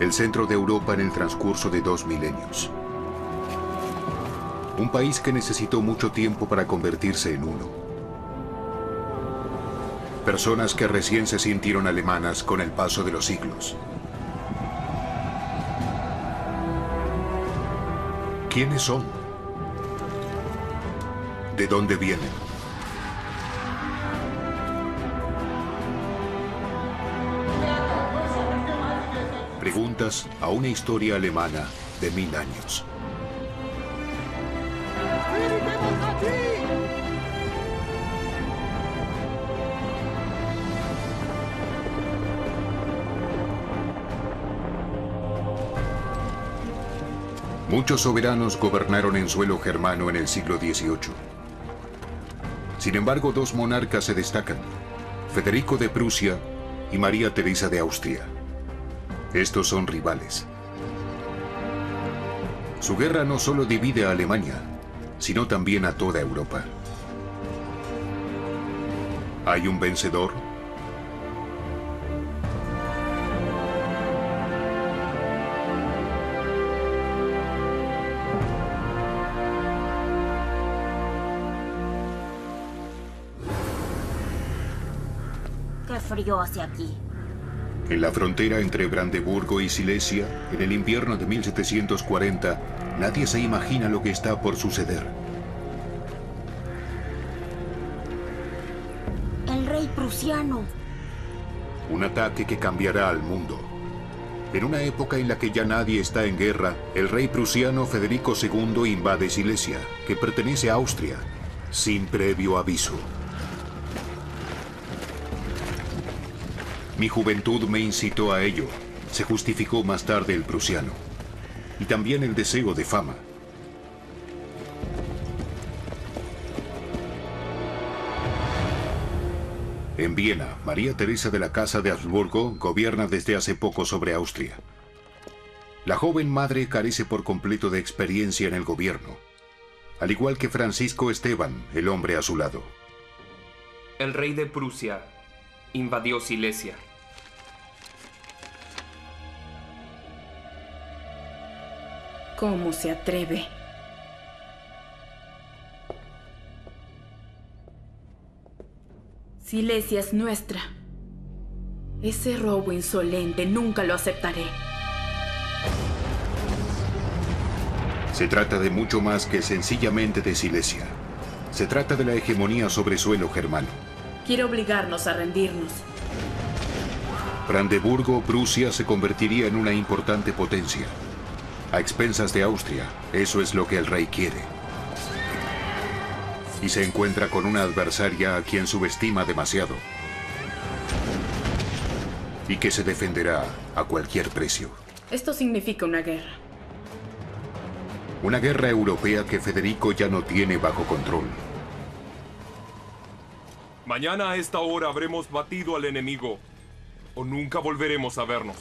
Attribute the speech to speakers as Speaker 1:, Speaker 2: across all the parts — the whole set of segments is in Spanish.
Speaker 1: el centro de Europa en el transcurso de 2 milenios. Un país que necesitó mucho tiempo para convertirse en uno. Personas que recién se sintieron alemanas con el paso de los siglos. ¿Quiénes son? ¿De dónde vienen? Preguntas a una historia alemana de 1000 años. Muchos soberanos gobernaron en suelo germano en el siglo XVIII. Sin embargo, 2 monarcas se destacan: Federico de Prusia y María Teresa de Austria. Estos son rivales. Su guerra no solo divide a Alemania, sino también a toda Europa. ¿Hay un vencedor?
Speaker 2: ¡Qué frío hace aquí!
Speaker 1: En la frontera entre Brandeburgo y Silesia, en el invierno de 1740, nadie se imagina lo que está por suceder.
Speaker 2: ¡El rey prusiano!
Speaker 1: Un ataque que cambiará al mundo. En una época en la que ya nadie está en guerra, el rey prusiano Federico II invade Silesia, que pertenece a Austria, sin previo aviso. Mi juventud me incitó a ello, se justificó más tarde el prusiano. Y también el deseo de fama. En Viena, María Teresa de la Casa de Habsburgo gobierna desde hace poco sobre Austria. La joven madre carece por completo de experiencia en el gobierno, al igual que Francisco Esteban, el hombre a su lado.
Speaker 3: El rey de Prusia invadió Silesia.
Speaker 4: ¿Cómo se atreve? Silesia es nuestra. Ese robo insolente nunca lo aceptaré.
Speaker 1: Se trata de mucho más que sencillamente de Silesia. Se trata de la hegemonía sobre suelo germano.
Speaker 4: Quiere obligarnos a rendirnos.
Speaker 1: Brandeburgo, Prusia, se convertiría en una importante potencia. A expensas de Austria, eso es lo que el rey quiere. Y se encuentra con una adversaria a quien subestima demasiado. Y que se defenderá a cualquier precio.
Speaker 4: Esto significa una guerra.
Speaker 1: Una guerra europea que Federico ya no tiene bajo control.
Speaker 5: Mañana a esta hora habremos batido al enemigo, o nunca volveremos a vernos.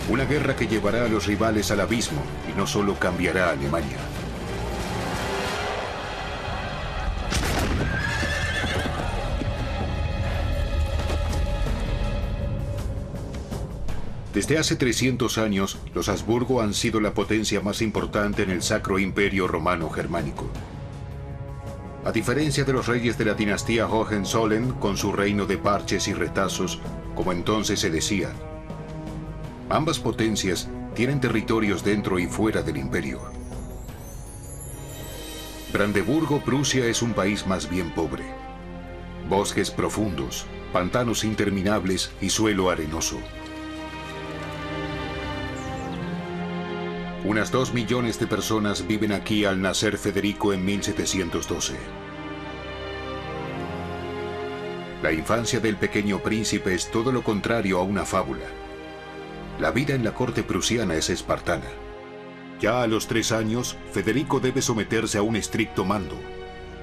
Speaker 1: Una guerra que llevará a los rivales al abismo y no solo cambiará a Alemania. Desde hace 300 años, los Habsburgo han sido la potencia más importante en el Sacro Imperio Romano Germánico. A diferencia de los reyes de la dinastía Hohenzollern, con su reino de parches y retazos, como entonces se decía, ambas potencias tienen territorios dentro y fuera del imperio. Brandeburgo, Prusia, es un país más bien pobre. Bosques profundos, pantanos interminables y suelo arenoso. Unas 2 millones de personas viven aquí al nacer Federico en 1712. La infancia del pequeño príncipe es todo lo contrario a una fábula. La vida en la corte prusiana es espartana. Ya a los 3 años, Federico debe someterse a un estricto mando,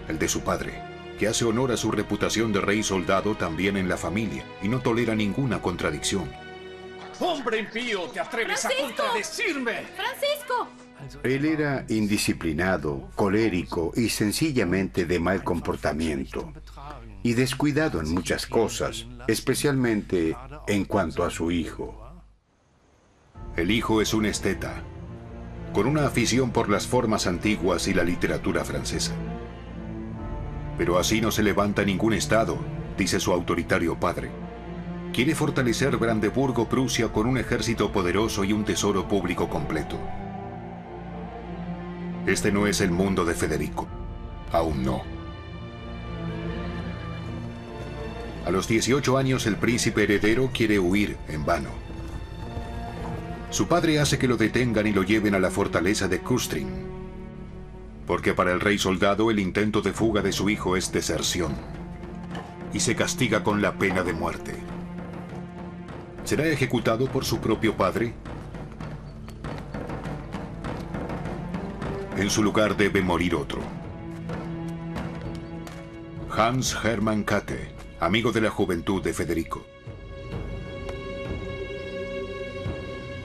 Speaker 1: el de su padre, que hace honor a su reputación de rey soldado también en la familia y no tolera ninguna contradicción.
Speaker 6: ¡Hombre impío! ¿Te atreves a contradecirme?
Speaker 2: ¡Francisco!
Speaker 7: Él era indisciplinado, colérico y sencillamente de mal comportamiento. Y descuidado en muchas cosas, especialmente en cuanto a su hijo.
Speaker 1: El hijo es un esteta, con una afición por las formas antiguas y la literatura francesa. Pero así no se levanta ningún estado, dice su autoritario padre. Quiere fortalecer Brandeburgo-Prusia con un ejército poderoso y un tesoro público completo. Este no es el mundo de Federico. Aún no. A los 18 años el príncipe heredero quiere huir en vano. Su padre hace que lo detengan y lo lleven a la fortaleza de Kustrin, porque para el rey soldado el intento de fuga de su hijo es deserción, y se castiga con la pena de muerte. ¿Será ejecutado por su propio padre? En su lugar debe morir otro. Hans Hermann Käthe, amigo de la juventud de Federico.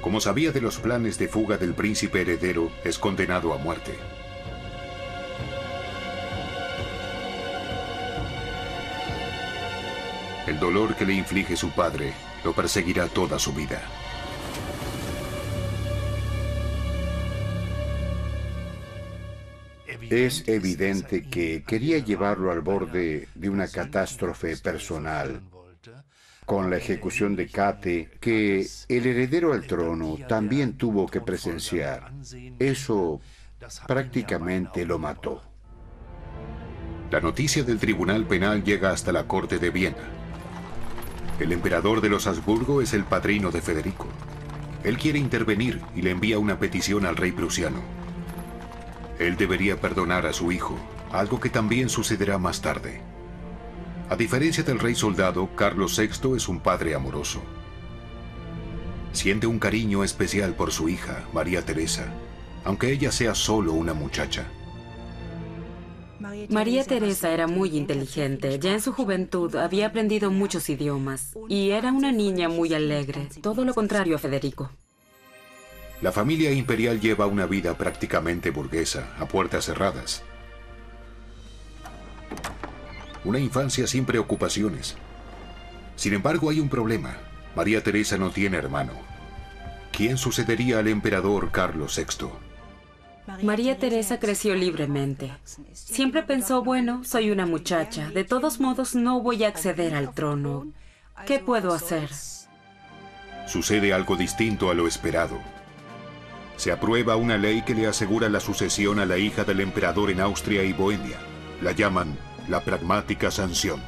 Speaker 1: Como sabía de los planes de fuga del príncipe heredero, es condenado a muerte. El dolor que le inflige su padre lo perseguirá toda su vida.
Speaker 7: Es evidente que quería llevarlo al borde de una catástrofe personal, con la ejecución de Käthe, que el heredero al trono también tuvo que presenciar. Eso prácticamente lo mató.
Speaker 1: La noticia del tribunal penal llega hasta la corte de Viena. El emperador de los Habsburgo es el padrino de Federico. Él quiere intervenir y le envía una petición al rey prusiano. Él debería perdonar a su hijo, algo que también sucederá más tarde. A diferencia del rey soldado, Carlos VI es un padre amoroso. Siente un cariño especial por su hija, María Teresa, aunque ella sea solo una muchacha.
Speaker 8: María Teresa era muy inteligente. Ya en su juventud había aprendido muchos idiomas y era una niña muy alegre, todo lo contrario a Federico.
Speaker 1: La familia imperial lleva una vida prácticamente burguesa, a puertas cerradas. Una infancia sin preocupaciones. Sin embargo, hay un problema. María Teresa no tiene hermano. ¿Quién sucedería al emperador Carlos VI?
Speaker 8: María Teresa creció libremente. Siempre pensó, bueno, soy una muchacha. De todos modos, no voy a acceder al trono. ¿Qué puedo hacer?
Speaker 1: Sucede algo distinto a lo esperado. Se aprueba una ley que le asegura la sucesión a la hija del emperador en Austria y Bohemia. La llaman la pragmática sanción.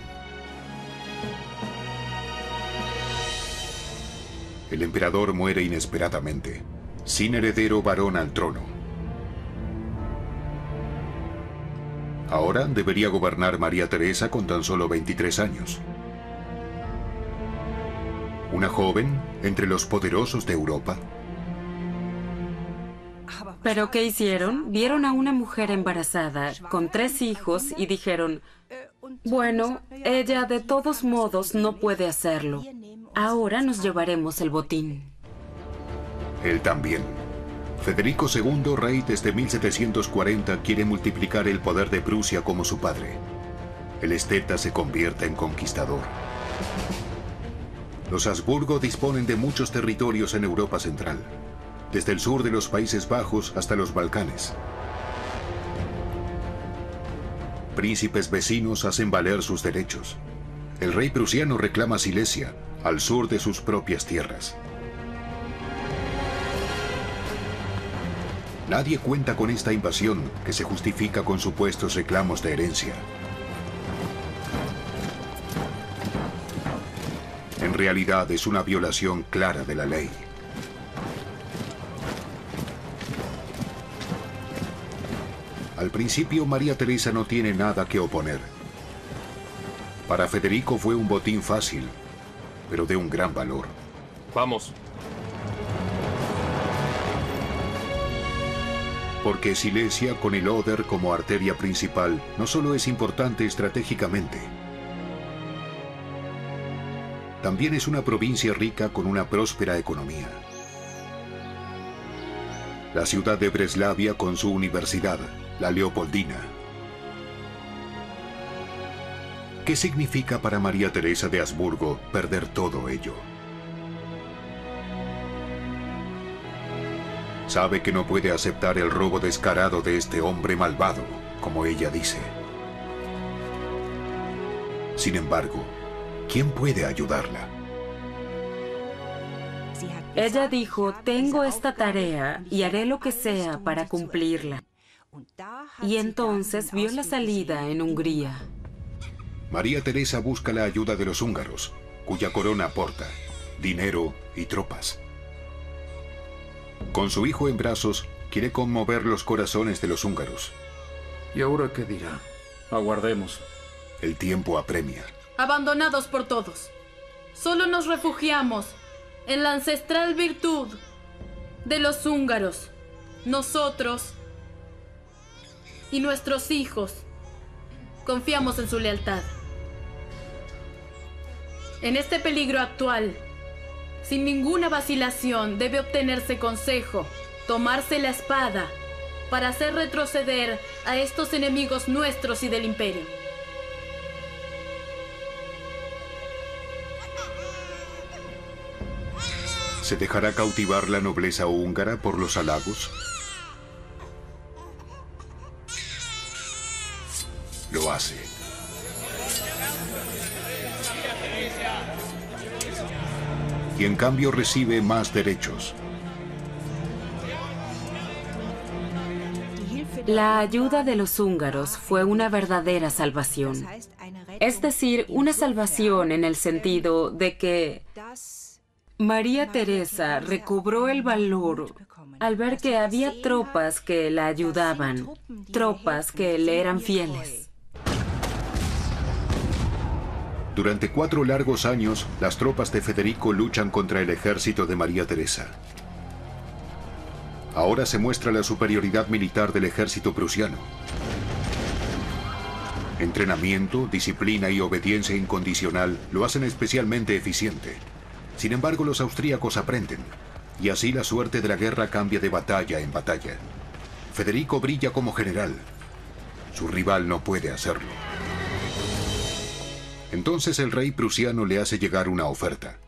Speaker 1: El emperador muere inesperadamente, sin heredero varón al trono. Ahora debería gobernar María Teresa con tan solo 23 años. Una joven entre los poderosos de Europa.
Speaker 8: ¿Pero qué hicieron? Vieron a una mujer embarazada con 3 hijos y dijeron, bueno, ella de todos modos no puede hacerlo. Ahora nos llevaremos el botín.
Speaker 1: Él también. Federico II, rey desde 1740, quiere multiplicar el poder de Prusia como su padre. El esteta se convierte en conquistador. Los Habsburgo disponen de muchos territorios en Europa Central, desde el sur de los Países Bajos hasta los Balcanes. Príncipes vecinos hacen valer sus derechos. El rey prusiano reclama Silesia, al sur de sus propias tierras. Nadie cuenta con esta invasión, que se justifica con supuestos reclamos de herencia. En realidad es una violación clara de la ley. Al principio, María Teresa no tiene nada que oponer. Para Federico fue un botín fácil, pero de un gran valor.
Speaker 5: Vamos.
Speaker 1: Porque Silesia, con el Oder como arteria principal, no solo es importante estratégicamente, también es una provincia rica con una próspera economía. La ciudad de Breslavia con su universidad, la Leopoldina. ¿Qué significa para María Teresa de Habsburgo perder todo ello? Sabe que no puede aceptar el robo descarado de este hombre malvado, como ella dice. Sin embargo, ¿quién puede ayudarla?
Speaker 8: Ella dijo, tengo esta tarea y haré lo que sea para cumplirla. Y entonces vio la salida en Hungría.
Speaker 1: María Teresa busca la ayuda de los húngaros, cuya corona aporta dinero y tropas. Con su hijo en brazos, quiere conmover los corazones de los húngaros.
Speaker 9: ¿Y ahora qué dirá? Aguardemos.
Speaker 1: El tiempo apremia.
Speaker 4: Abandonados por todos, solo nos refugiamos en la ancestral virtud de los húngaros. Nosotros y nuestros hijos confiamos en su lealtad. En este peligro actual, sin ninguna vacilación, debe obtenerse consejo, tomarse la espada para hacer retroceder a estos enemigos nuestros y del imperio.
Speaker 1: ¿Se dejará cautivar la nobleza húngara por los halagos? Lo hace. Y en cambio recibe más derechos.
Speaker 8: La ayuda de los húngaros fue una verdadera salvación. Es decir, una salvación en el sentido de que María Teresa recobró el valor al ver que había tropas que la ayudaban, tropas que le eran fieles.
Speaker 1: Durante 4 largos años, las tropas de Federico luchan contra el ejército de María Teresa. Ahora se muestra la superioridad militar del ejército prusiano. Entrenamiento, disciplina y obediencia incondicional lo hacen especialmente eficiente. Sin embargo, los austríacos aprenden, y así la suerte de la guerra cambia de batalla en batalla. Federico brilla como general. Su rival no puede hacerlo. Entonces el rey prusiano le hace llegar una oferta.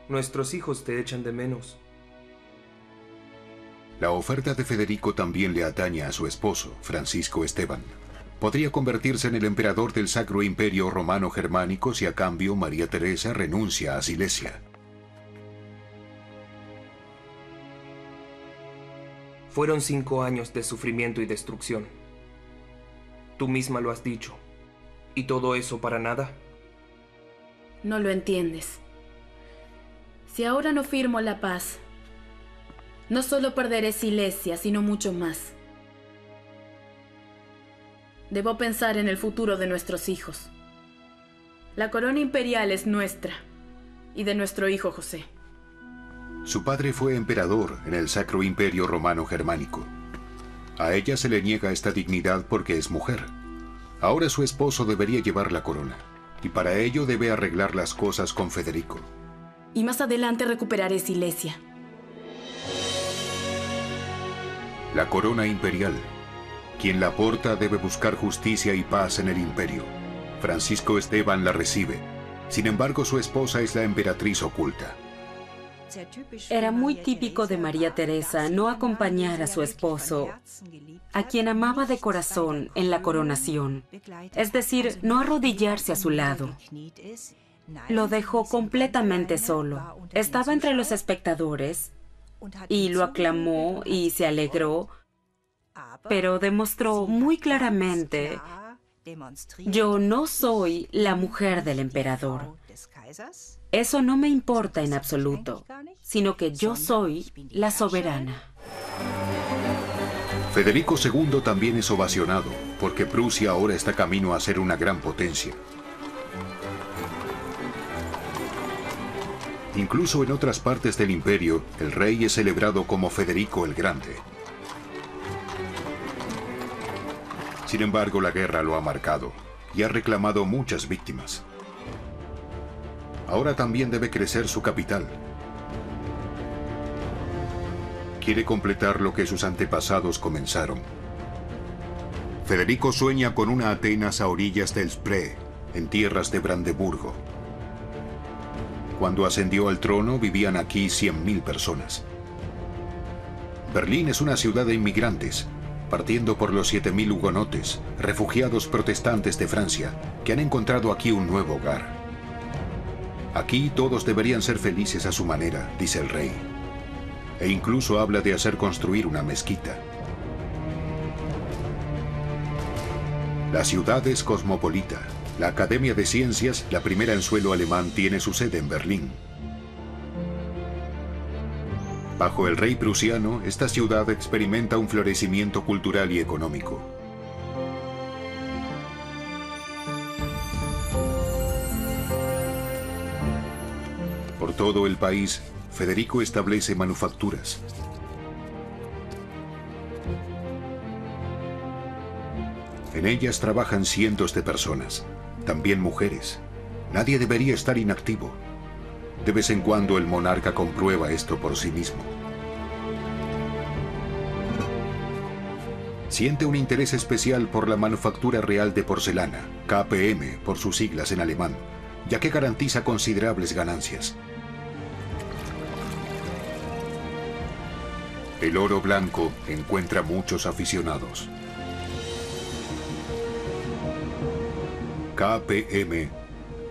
Speaker 3: Nuestros hijos te echan de menos.
Speaker 1: La oferta de Federico también le atañe a su esposo, Francisco Esteban. Podría convertirse en el emperador del Sacro Imperio Romano Germánico si a cambio María Teresa renuncia a Silesia.
Speaker 3: Fueron 5 años de sufrimiento y destrucción. Tú misma lo has dicho. ¿Y todo eso para nada?
Speaker 4: No lo entiendes. Si ahora no firmo la paz, no solo perderé Silesia, sino mucho más. Debo pensar en el futuro de nuestros hijos. La corona imperial es nuestra y de nuestro hijo José.
Speaker 1: Su padre fue emperador en el Sacro Imperio Romano Germánico. A ella se le niega esta dignidad porque es mujer. Ahora su esposo debería llevar la corona, y para ello debe arreglar las cosas con Federico.
Speaker 4: Y más adelante recuperaré Silesia.
Speaker 1: La corona imperial. Quien la porta debe buscar justicia y paz en el imperio. Francisco Esteban la recibe. Sin embargo, su esposa es la emperatriz oculta.
Speaker 8: Era muy típico de María Teresa no acompañar a su esposo, a quien amaba de corazón, en la coronación. Es decir, no arrodillarse a su lado. Lo dejó completamente solo. Estaba entre los espectadores y lo aclamó y se alegró, pero demostró muy claramente: yo no soy la mujer del emperador. Eso no me importa en absoluto, sino que yo soy la soberana.
Speaker 1: Federico II también es ovacionado, porque Prusia ahora está camino a ser una gran potencia. Incluso en otras partes del imperio, el rey es celebrado como Federico el Grande. Sin embargo, la guerra lo ha marcado y ha reclamado muchas víctimas. Ahora también debe crecer su capital. Quiere completar lo que sus antepasados comenzaron, Federico sueña con una Atenas a orillas del Spree, en tierras de Brandeburgo. Cuando ascendió al trono vivían aquí 100.000 personas. Berlín es una ciudad de inmigrantes, partiendo por los 7.000 hugonotes, refugiados protestantes de Francia, que han encontrado aquí un nuevo hogar. Aquí todos deberían ser felices a su manera, dice el rey. E incluso habla de hacer construir una mezquita. La ciudad es cosmopolita. La Academia de Ciencias, la primera en suelo alemán, tiene su sede en Berlín. Bajo el rey prusiano, esta ciudad experimenta un florecimiento cultural y económico. Por todo el país, Federico establece manufacturas. En ellas trabajan cientos de personas, también mujeres. Nadie debería estar inactivo. De vez en cuando el monarca comprueba esto por sí mismo. Siente un interés especial por la manufactura real de porcelana, KPM por sus siglas en alemán, ya que garantiza considerables ganancias. El oro blanco encuentra muchos aficionados. KPM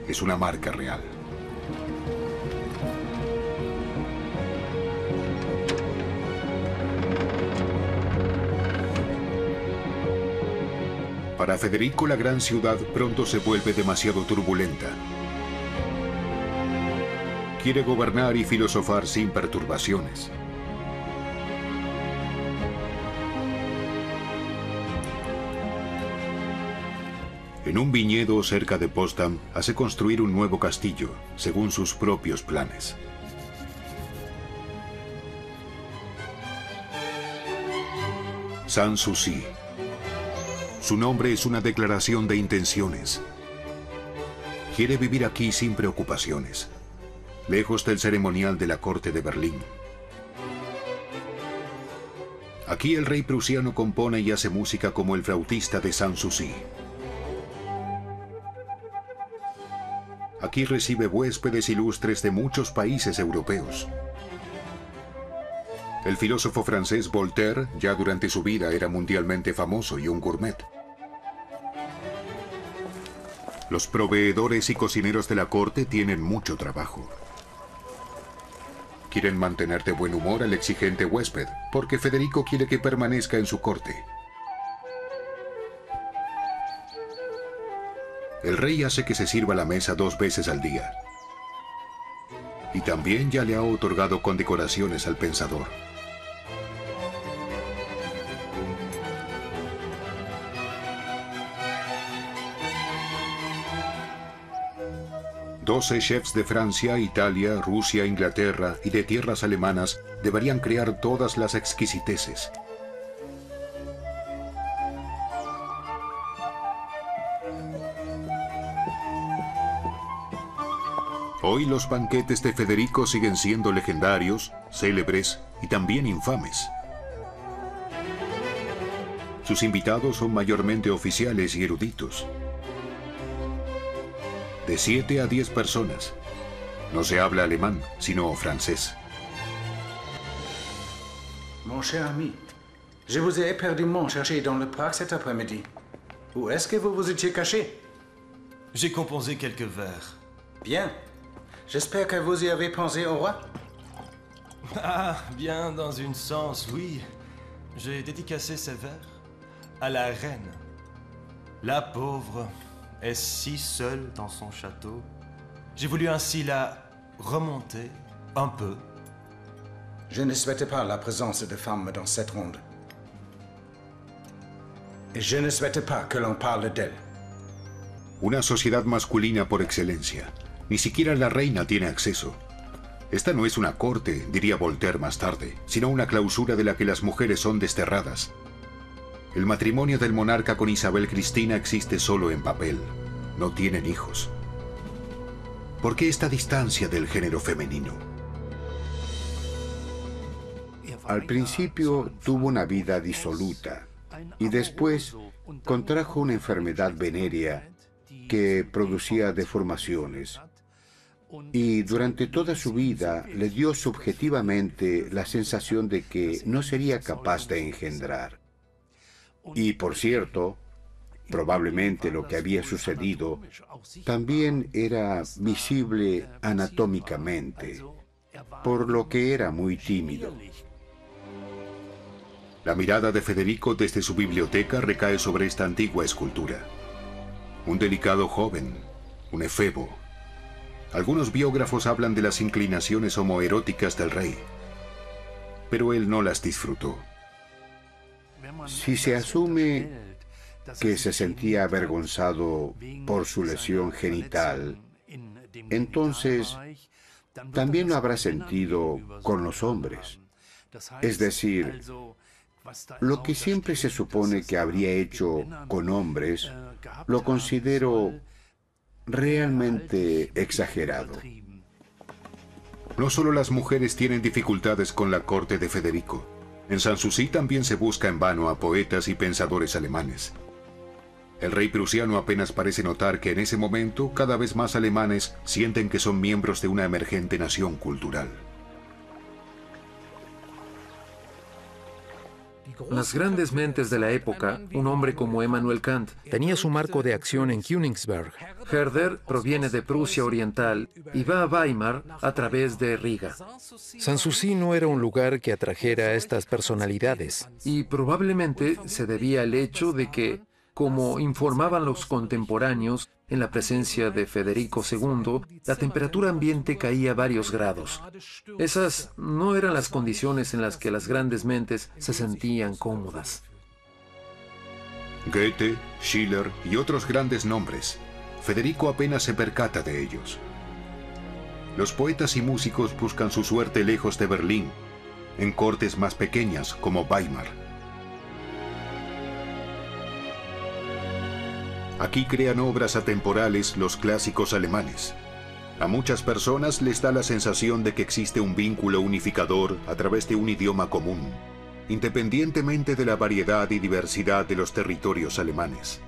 Speaker 1: es una marca real. Para Federico, la gran ciudad pronto se vuelve demasiado turbulenta. Quiere gobernar y filosofar sin perturbaciones. En un viñedo cerca de Potsdam, hace construir un nuevo castillo, según sus propios planes. Sanssouci. Su nombre es una declaración de intenciones. Quiere vivir aquí sin preocupaciones, lejos del ceremonial de la corte de Berlín. Aquí el rey prusiano compone y hace música como el flautista de Sanssouci. Aquí recibe huéspedes ilustres de muchos países europeos. El filósofo francés Voltaire ya durante su vida era mundialmente famoso y un gourmet. Los proveedores y cocineros de la corte tienen mucho trabajo. Quieren mantener de buen humor al exigente huésped, porque Federico quiere que permanezca en su corte. El rey hace que se sirva la mesa 2 veces al día. Y también ya le ha otorgado condecoraciones al pensador. Doce chefs de Francia, Italia, Rusia, Inglaterra y de tierras alemanas deberían crear todas las exquisiteces. Hoy los banquetes de Federico siguen siendo legendarios, célebres y también infames. Sus invitados son mayormente oficiales y eruditos. De 7 a 10 personas. No se habla alemán, sino francés.
Speaker 10: Mon cher ami, je vous ai éperdument cherché dans le parc cet après-midi. Où est-ce que vous vous étiez caché?
Speaker 11: J'ai composé quelques vers.
Speaker 10: Bien. J'espère que vous y avez pensé au roi.
Speaker 11: Ah, bien dans une sens, oui. J'ai dédicacé ces vers à la reine. La pauvre est si seule dans son château. J'ai voulu ainsi la remonter un peu.
Speaker 10: Je ne souhaite pas la présence de femmes dans cette ronde. Et je ne souhaite pas que l'on parle d'elle.
Speaker 1: Una sociedad masculina por excelencia. Ni siquiera la reina tiene acceso. Esta no es una corte, diría Voltaire más tarde, sino una clausura de la que las mujeres son desterradas. El matrimonio del monarca con Isabel Cristina existe solo en papel. No tienen hijos. ¿Por qué esta distancia del género femenino?
Speaker 7: Al principio tuvo una vida disoluta. y después contrajo una enfermedad venérea que producía deformaciones. Y durante toda su vida le dio subjetivamente la sensación de que no sería capaz de engendrar. Y por cierto, probablemente lo que había sucedido también era visible anatómicamente, por lo que era muy tímido.
Speaker 1: La mirada de Federico desde su biblioteca recae sobre esta antigua escultura. Un delicado joven, un efebo. Algunos biógrafos hablan de las inclinaciones homoeróticas del rey, pero él no las disfrutó.
Speaker 7: Si se asume que se sentía avergonzado por su lesión genital, entonces también lo habrá sentido con los hombres. Es decir, lo que siempre se supone que habría hecho con hombres, lo considero realmente exagerado.
Speaker 1: No solo las mujeres tienen dificultades con la corte de Federico. En Sanssouci también se busca en vano a poetas y pensadores alemanes. El rey prusiano apenas parece notar que en ese momento cada vez más alemanes sienten que son miembros de una emergente nación cultural.
Speaker 9: Las grandes mentes de la época, un hombre como Immanuel Kant,
Speaker 12: tenía su marco de acción en Königsberg.
Speaker 9: Herder proviene de Prusia Oriental y va a Weimar a través de Riga.
Speaker 12: Sanssouci no era un lugar que atrajera a estas personalidades.
Speaker 9: Y probablemente se debía al hecho de que, como informaban los contemporáneos, en la presencia de Federico II, la temperatura ambiente caía varios grados. Esas no eran las condiciones en las que las grandes mentes se sentían cómodas.
Speaker 1: Goethe, Schiller y otros grandes nombres. Federico apenas se percata de ellos. Los poetas y músicos buscan su suerte lejos de Berlín, en cortes más pequeñas como Weimar. Aquí crean obras atemporales los clásicos alemanes. A muchas personas les da la sensación de que existe un vínculo unificador a través de un idioma común, independientemente de la variedad y diversidad de los territorios alemanes.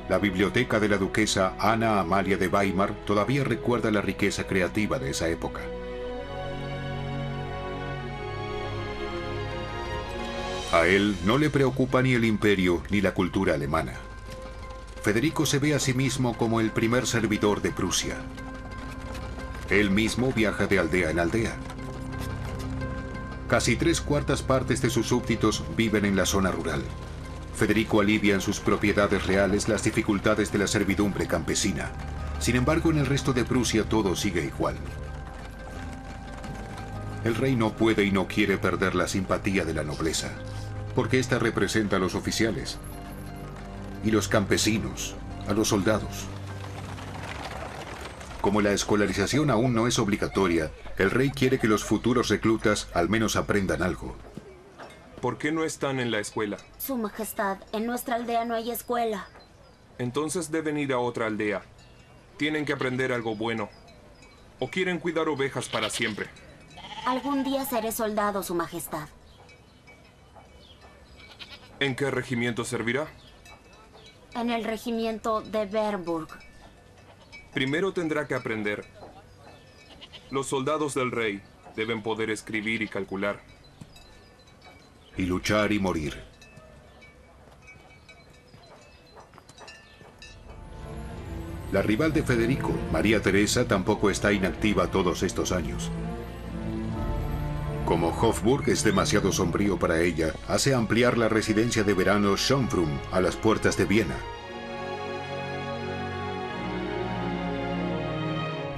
Speaker 1: La biblioteca de la duquesa Ana Amalia de Weimar todavía recuerda la riqueza creativa de esa época. A él no le preocupa ni el imperio ni la cultura alemana. Federico se ve a sí mismo como el primer servidor de Prusia. Él mismo viaja de aldea en aldea. Casi 3/4 partes de sus súbditos viven en la zona rural. Federico alivia en sus propiedades reales las dificultades de la servidumbre campesina. Sin embargo, en el resto de Prusia todo sigue igual. El rey no puede y no quiere perder la simpatía de la nobleza, porque ésta representa a los oficiales y los campesinos, a los soldados. Como la escolarización aún no es obligatoria, el rey quiere que los futuros reclutas al menos aprendan algo.
Speaker 5: ¿Por qué no están en la escuela?
Speaker 2: Su Majestad, en nuestra aldea no hay escuela.
Speaker 5: Entonces deben ir a otra aldea. Tienen que aprender algo bueno. ¿O quieren cuidar ovejas para siempre?
Speaker 2: Algún día seré soldado, Su Majestad.
Speaker 5: ¿En qué regimiento servirá?
Speaker 2: En el regimiento de Bernburg.
Speaker 5: Primero tendrá que aprender. Los soldados del rey deben poder escribir y calcular.
Speaker 1: Y luchar y morir. La rival de Federico, María Teresa, tampoco está inactiva todos estos años. Como Hofburg es demasiado sombrío para ella, hace ampliar la residencia de verano Schönbrunn a las puertas de Viena.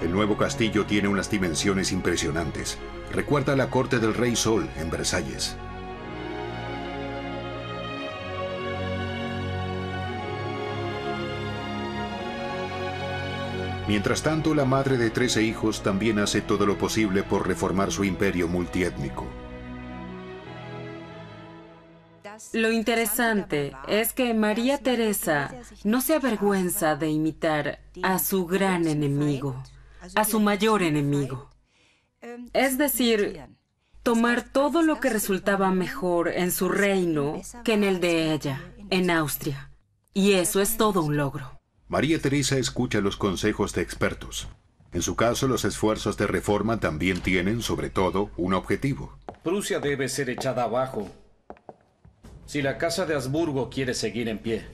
Speaker 1: El nuevo castillo tiene unas dimensiones impresionantes. Recuerda la corte del Rey Sol en Versalles. Mientras tanto, la madre de 13 hijos también hace todo lo posible por reformar su imperio multiétnico.
Speaker 8: Lo interesante es que María Teresa no se avergüenza de imitar a su gran enemigo, a su mayor enemigo. Es decir, tomar todo lo que resultaba mejor en su reino que en el de ella, en Austria. Y eso es todo un logro.
Speaker 1: María Teresa escucha los consejos de expertos. En su caso, los esfuerzos de reforma también tienen, sobre todo, un objetivo.
Speaker 6: Prusia debe ser echada abajo si la Casa de Habsburgo quiere seguir en pie.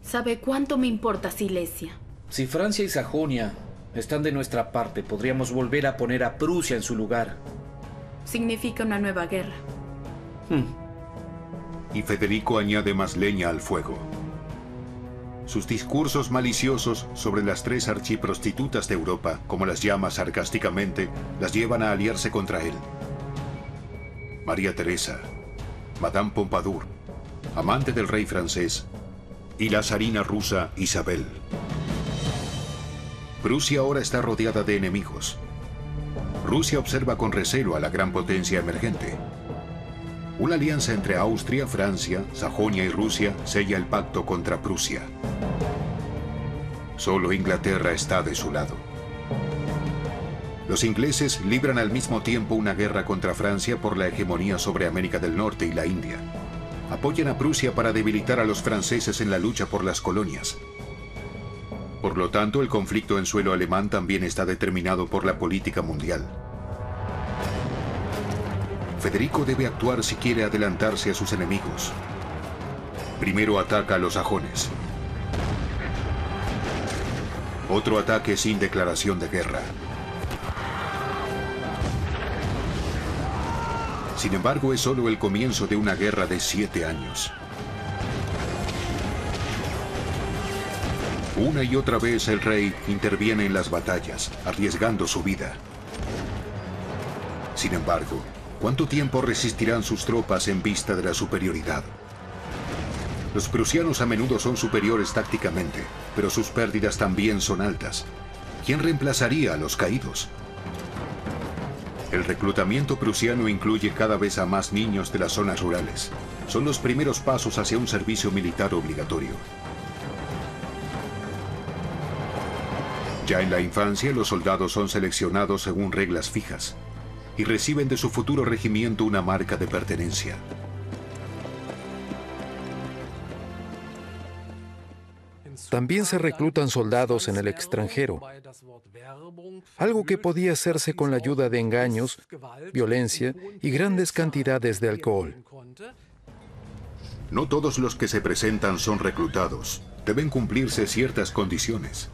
Speaker 4: ¿Sabe cuánto me importa Silesia?
Speaker 6: Si Francia y Sajonia están de nuestra parte, podríamos volver a poner a Prusia en su lugar.
Speaker 4: Significa una nueva guerra.
Speaker 1: Y Federico añade más leña al fuego. Sus discursos maliciosos sobre las 3 archiprostitutas de Europa, como las llama sarcásticamente, las llevan a aliarse contra él. María Teresa, Madame Pompadour, amante del rey francés, y la zarina rusa Isabel. Prusia ahora está rodeada de enemigos. Rusia observa con recelo a la gran potencia emergente. Una alianza entre Austria, Francia, Sajonia y Rusia sella el pacto contra Prusia. Solo Inglaterra está de su lado. Los ingleses libran al mismo tiempo una guerra contra Francia por la hegemonía sobre América del Norte y la India. Apoyan a Prusia para debilitar a los franceses en la lucha por las colonias. Por lo tanto, el conflicto en suelo alemán también está determinado por la política mundial. Federico debe actuar si quiere adelantarse a sus enemigos. Primero ataca a los sajones. Otro ataque sin declaración de guerra. Sin embargo, es solo el comienzo de una guerra de 7 años. Una y otra vez el rey interviene en las batallas, arriesgando su vida. Sin embargo, ¿cuánto tiempo resistirán sus tropas en vista de la superioridad? Los prusianos a menudo son superiores tácticamente, pero sus pérdidas también son altas. ¿Quién reemplazaría a los caídos? El reclutamiento prusiano incluye cada vez a más niños de las zonas rurales. Son los primeros pasos hacia un servicio militar obligatorio. Ya en la infancia, los soldados son seleccionados según reglas fijas y reciben de su futuro regimiento una marca de pertenencia.
Speaker 12: También se reclutan soldados en el extranjero, algo que podía hacerse con la ayuda de engaños, violencia y grandes cantidades de alcohol.
Speaker 1: No todos los que se presentan son reclutados. Deben cumplirse ciertas condiciones.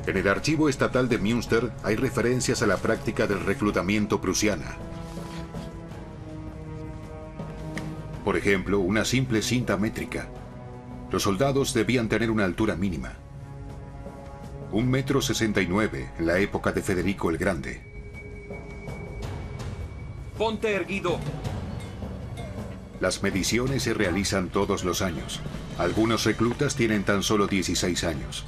Speaker 1: En el archivo estatal de Münster hay referencias a la práctica del reclutamiento prusiana. Por ejemplo, una simple cinta métrica. Los soldados debían tener una altura mínima. 1,69 m en la época de Federico el Grande.
Speaker 3: ¡Ponte erguido!
Speaker 1: Las mediciones se realizan todos los años. Algunos reclutas tienen tan solo 16 años.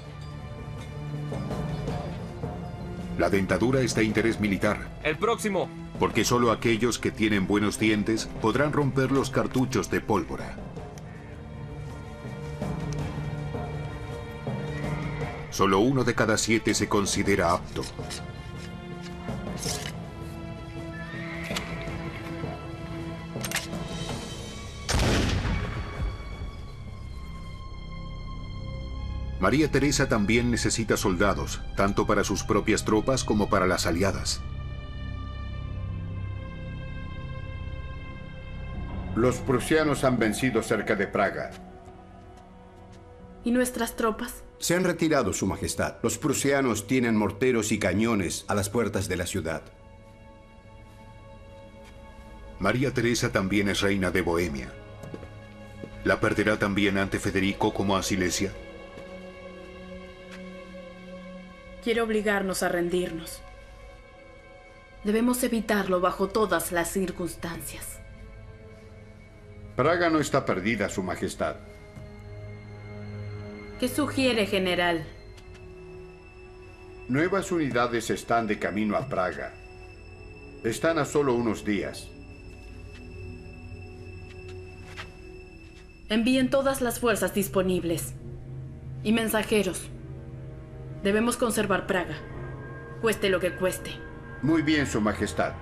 Speaker 1: La dentadura es de interés militar.
Speaker 3: ¡El próximo!
Speaker 1: Porque solo aquellos que tienen buenos dientes podrán romper los cartuchos de pólvora. Solo 1 de cada 7 se considera apto. María Teresa también necesita soldados, tanto para sus propias tropas como para las aliadas.
Speaker 7: Los prusianos han vencido cerca de Praga.
Speaker 4: ¿Y nuestras tropas?
Speaker 13: Se han retirado, Su Majestad. Los prusianos tienen morteros y cañones a las puertas de la ciudad.
Speaker 1: María Teresa también es reina de Bohemia. ¿La perderá también ante Federico como a Silesia?
Speaker 4: Quiere obligarnos a rendirnos. Debemos evitarlo bajo todas las circunstancias.
Speaker 7: Praga no está perdida, Su Majestad.
Speaker 4: ¿Qué sugiere, general?
Speaker 7: Nuevas unidades están de camino a Praga. Están a solo unos días.
Speaker 4: Envíen todas las fuerzas disponibles. Y mensajeros. Debemos conservar Praga. cueste lo que cueste.
Speaker 7: Muy bien, Su Majestad.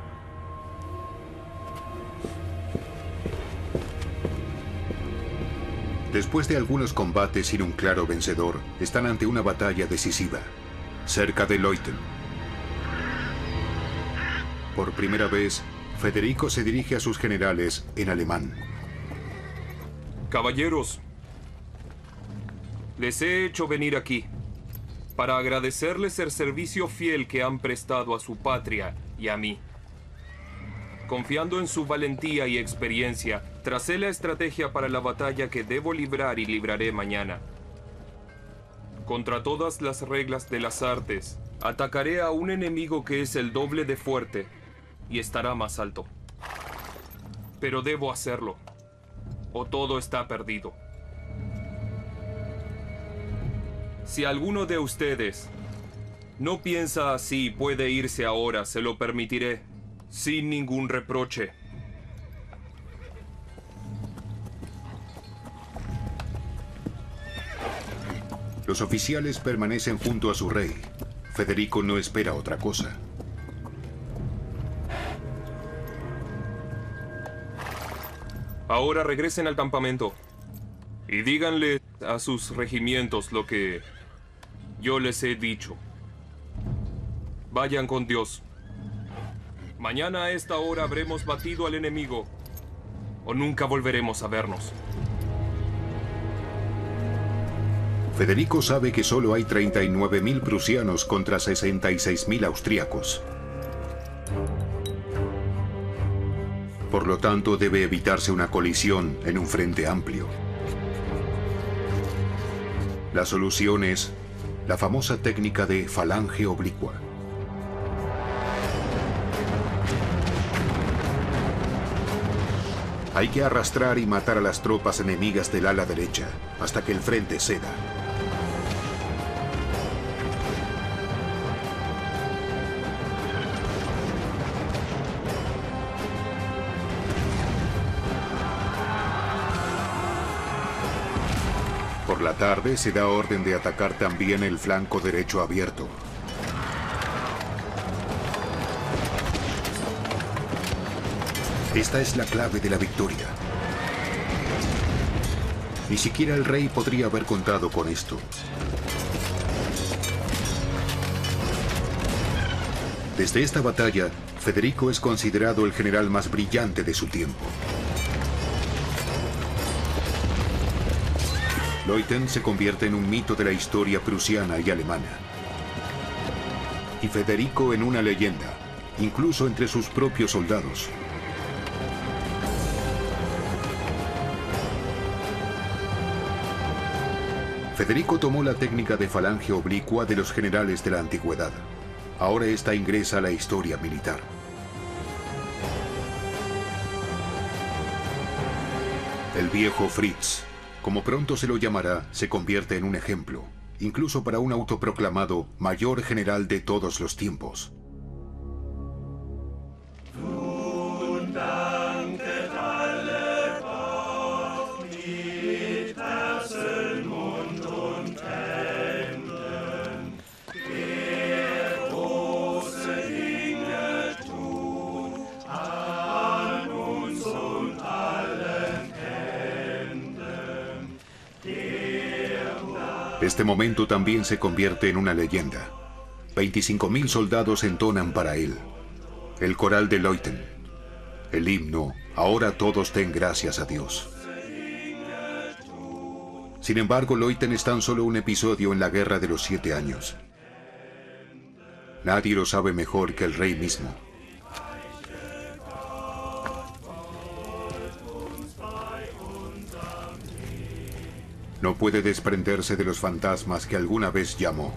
Speaker 1: Después de algunos combates sin un claro vencedor, están ante una batalla decisiva, cerca de Leuthen. Por primera vez, Federico se dirige a sus generales en alemán.
Speaker 5: Caballeros, les he hecho venir aquí para agradecerles el servicio fiel que han prestado a su patria y a mí. Confiando en su valentía y experiencia, tracé la estrategia para la batalla que debo librar y libraré mañana. Contra todas las reglas de las artes, atacaré a un enemigo que es el doble de fuerte y estará más alto. Pero debo hacerlo, o todo está perdido. Si alguno de ustedes no piensa así y puede irse ahora, se lo permitiré, sin ningún reproche.
Speaker 1: Los oficiales permanecen junto a su rey. Federico no espera otra cosa.
Speaker 5: Ahora regresen al campamento y díganle a sus regimientos lo que yo les he dicho. Vayan con Dios. Mañana a esta hora habremos batido al enemigo o nunca volveremos a vernos.
Speaker 1: Federico sabe que solo hay 39.000 prusianos contra 66.000 austríacos. Por lo tanto, debe evitarse una colisión en un frente amplio. La solución es la famosa técnica de falange oblicua. Hay que arrastrar y matar a las tropas enemigas del ala derecha hasta que el frente ceda. Por la tarde se da orden de atacar también el flanco derecho abierto. Esta es la clave de la victoria. Ni siquiera el rey podría haber contado con esto. Desde esta batalla, Federico es considerado el general más brillante de su tiempo. Leuthen se convierte en un mito de la historia prusiana y alemana. Y Federico en una leyenda, incluso entre sus propios soldados. Federico tomó la técnica de falange oblicua de los generales de la antigüedad. Ahora esta ingresa a la historia militar. El viejo Fritz, como pronto se lo llamará, se convierte en un ejemplo, incluso para un autoproclamado mayor general de todos los tiempos. Este momento también se convierte en una leyenda. 25.000 soldados entonan para él. El coral de Leuthen. El himno, ahora todos den gracias a Dios. Sin embargo, Leuthen es tan solo un episodio en la Guerra de los 7 años. Nadie lo sabe mejor que el rey mismo. No puede desprenderse de los fantasmas que alguna vez llamó.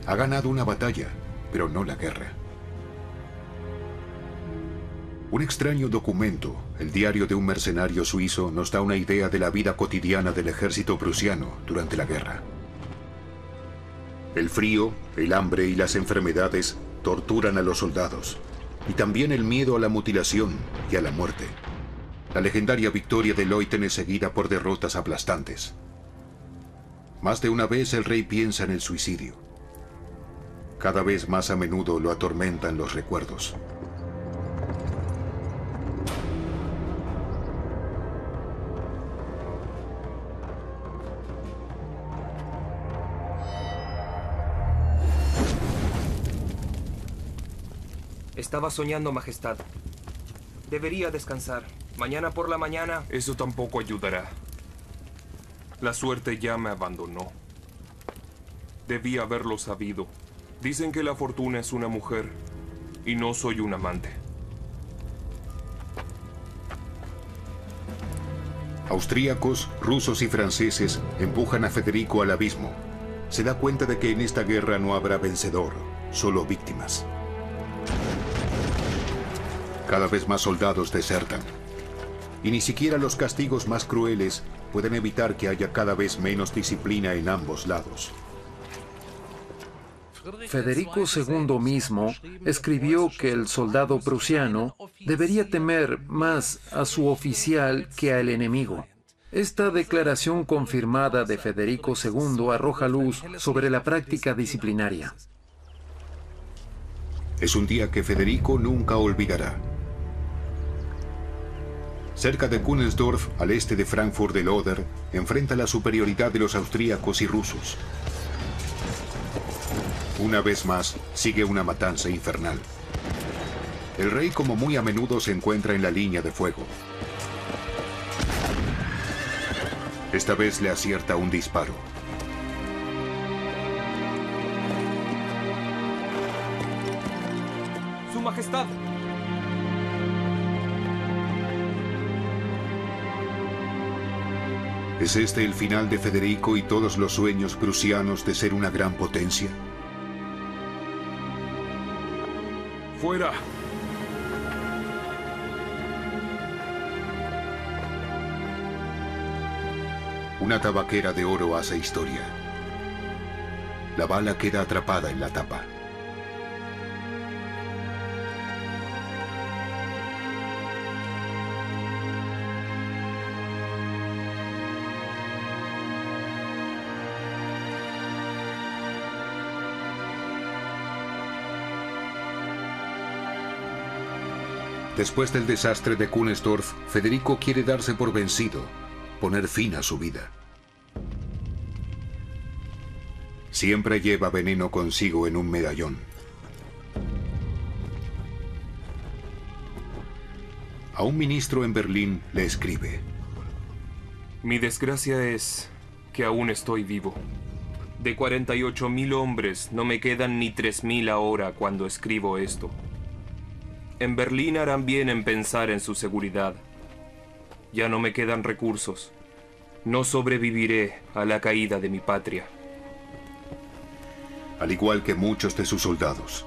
Speaker 1: Ha ganado una batalla, pero no la guerra. Un extraño documento, el diario de un mercenario suizo, nos da una idea de la vida cotidiana del ejército prusiano durante la guerra. El frío, el hambre y las enfermedades torturan a los soldados, y también el miedo a la mutilación y a la muerte. La legendaria victoria de Leuthen es seguida por derrotas aplastantes. Más de una vez el rey piensa en el suicidio. Cada vez más a menudo lo atormentan los recuerdos.
Speaker 3: Estaba soñando, Majestad. Debería descansar. Mañana por la mañana...
Speaker 5: Eso tampoco ayudará. La suerte ya me abandonó. Debí haberlo sabido. Dicen que la fortuna es una mujer, y no soy un amante.
Speaker 1: Austríacos, rusos y franceses empujan a Federico al abismo. Se da cuenta de que en esta guerra no habrá vencedor, solo víctimas. Cada vez más soldados desertan. Y ni siquiera los castigos más crueles pueden evitar que haya cada vez menos disciplina en ambos lados.
Speaker 9: Federico II mismo escribió que el soldado prusiano debería temer más a su oficial que al enemigo. Esta declaración confirmada de Federico II arroja luz sobre la práctica disciplinaria.
Speaker 1: Es un día que Federico nunca olvidará. Cerca de Kunersdorf, al este de Frankfurt del Oder, enfrenta la superioridad de los austríacos y rusos. Una vez más, sigue una matanza infernal. El rey, como muy a menudo, se encuentra en la línea de fuego. Esta vez le acierta un disparo.
Speaker 3: ¡Su Majestad!
Speaker 1: ¿Es este el final de Federico y todos los sueños prusianos de ser una gran potencia?
Speaker 5: ¡Fuera!
Speaker 1: Una tabaquera de oro hace historia. La bala queda atrapada en la tapa. Después del desastre de Kunersdorf, Federico quiere darse por vencido, poner fin a su vida. Siempre lleva veneno consigo en un medallón. A un ministro en Berlín le escribe:
Speaker 5: Mi desgracia es que aún estoy vivo.
Speaker 3: De 48.000 hombres, no me quedan ni 3.000 ahora cuando escribo esto. En Berlín harán bien en pensar en su seguridad. Ya no me quedan recursos. No sobreviviré a la caída de mi patria.
Speaker 1: Al igual que muchos de sus soldados.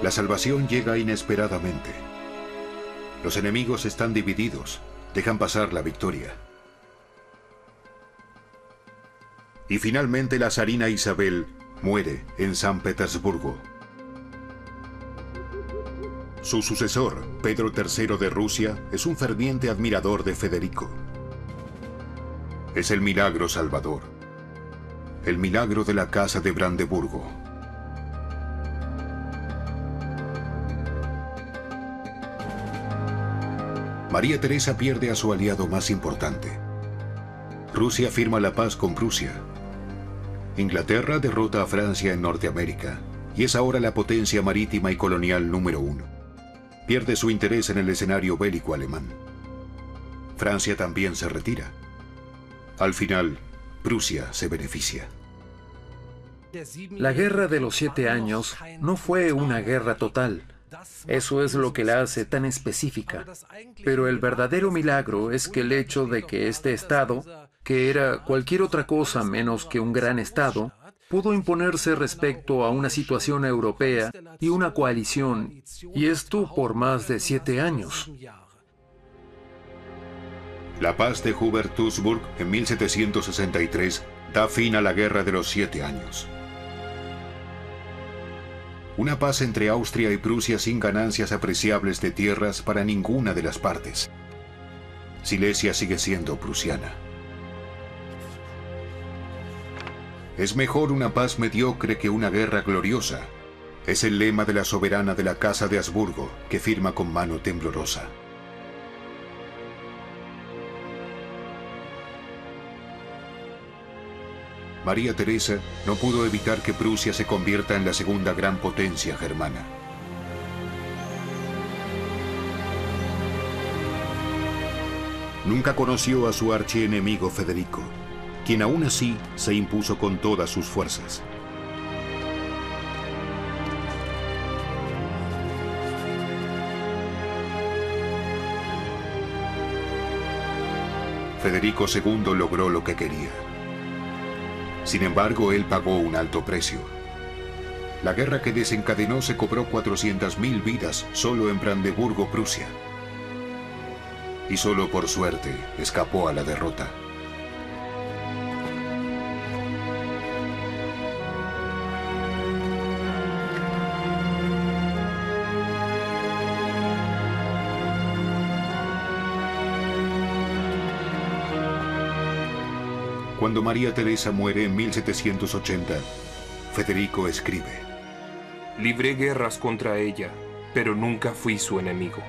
Speaker 1: La salvación llega inesperadamente. Los enemigos están divididos, dejan pasar la victoria. Y finalmente la zarina Isabel muere en San Petersburgo. Su sucesor, Pedro III de Rusia, es un ferviente admirador de Federico. Es el milagro salvador, el milagro de la Casa de Brandeburgo. María Teresa pierde a su aliado más importante. Rusia firma la paz con Prusia. Inglaterra derrota a Francia en Norteamérica y es ahora la potencia marítima y colonial número 1. Pierde su interés en el escenario bélico alemán. Francia también se retira. Al final, Prusia se beneficia.
Speaker 9: La Guerra de los 7 años no fue una guerra total. Eso es lo que la hace tan específica. Pero el verdadero milagro es que el hecho de que este Estado, que era cualquier otra cosa menos que un gran Estado, pudo imponerse respecto a una situación europea y una coalición, y esto por más de 7 años.
Speaker 1: La paz de Hubert-Tussburg en 1763 da fin a la Guerra de los 7 años. Una paz entre Austria y Prusia sin ganancias apreciables de tierras para ninguna de las partes. Silesia sigue siendo prusiana. Es mejor una paz mediocre que una guerra gloriosa. Es el lema de la soberana de la Casa de Habsburgo, que firma con mano temblorosa. María Teresa no pudo evitar que Prusia se convierta en la segunda gran potencia germana. Nunca conoció a su archienemigo Federico, quien aún así se impuso con todas sus fuerzas. Federico II logró lo que quería. Sin embargo, él pagó un alto precio. La guerra que desencadenó se cobró 400.000 vidas solo en Brandeburgo, Prusia. Y solo por suerte escapó a la derrota. Cuando María Teresa muere en 1780, Federico escribe:
Speaker 3: Libré guerras contra ella, pero nunca fui su enemigo.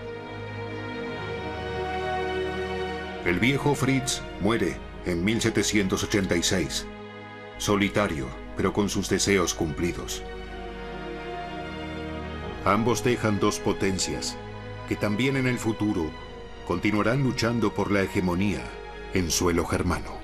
Speaker 1: El viejo Fritz muere en 1786, solitario, pero con sus deseos cumplidos. Ambos dejan dos potencias, que también en el futuro continuarán luchando por la hegemonía en suelo germano.